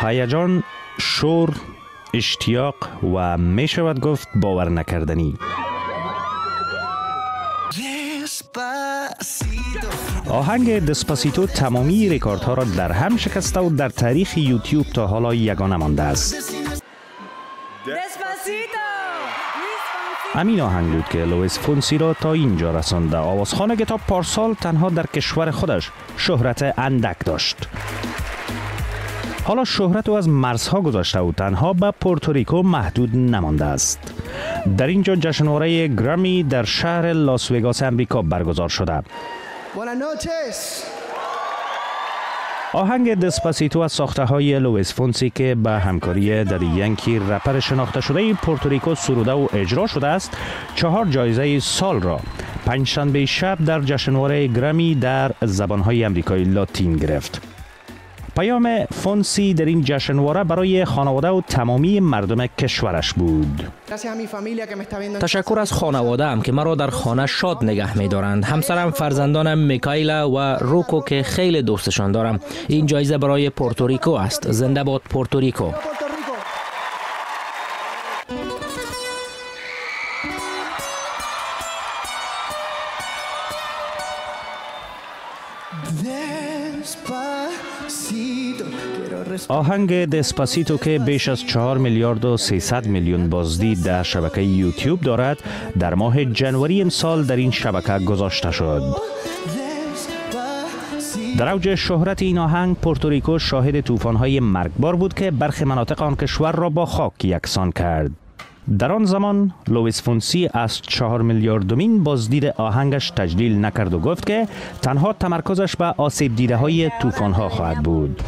هیجان، شور، اشتیاق و می شود گفت باور نکردنی. آهنگ دسپاسیتو تمامی رکوردها را در هم شکسته و در تاریخ یوتیوب تا حالا یگانه مانده است. همین آهنگ بود که لوئیس فونسی را تا اینجا رسانده. آوازخوانه که تا پارسال تنها در کشور خودش شهرت اندک داشت، حالا شهرت او از مرزها گذاشته و تنها به پورتوریکو محدود نمانده است. در اینجا جشنواره گرامی در شهر لاس وگاس امریکا برگزار شده. آهنگ دسپاسیتو از ساخته های لوئیس فونسی که به همکاری دادی ینکی رپر شناخته شده پورتوریکو سروده و اجرا شده است، 4 جایزه سال را پنجشنبه شب در جشنواره گرامی در زبانهای امریکای لاتین گرفت. پیام فونسی در این جشنواره برای خانواده و تمامی مردم کشورش بود. تشکر از خانواده‌ام که مرا در خانه شاد نگه می‌دارند. همسرم، فرزندانم میکائیلا و روکو که خیلی دوستشان دارم. این جایزه برای پورتوریکو است. زنده باد پورتوریکو. آهنگ دسپاسیتو که بیش از 4 میلیارد و 300 میلیون بازدید در شبکه یوتیوب دارد، در ماه جنوری امسال در این شبکه گذاشته شد. در اوج شهرت این آهنگ، پورتوریکو شاهد طوفان‌های مرگبار بود که برخی مناطق آن کشور را با خاک یکسان کرد. در آن زمان لوئیس فونسی از 4 میلیاردمین بازدید آهنگش تجلیل نکرد و گفت که تنها تمرکزش به آسیب دیده های طوفان‌ها خواهد بود.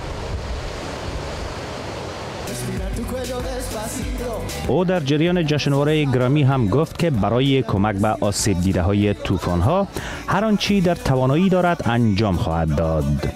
او در جریان جشنواره گرامی هم گفت که برای کمک به آسیب دیده های طوفان‌ها هر آنچه در توانایی دارد انجام خواهد داد.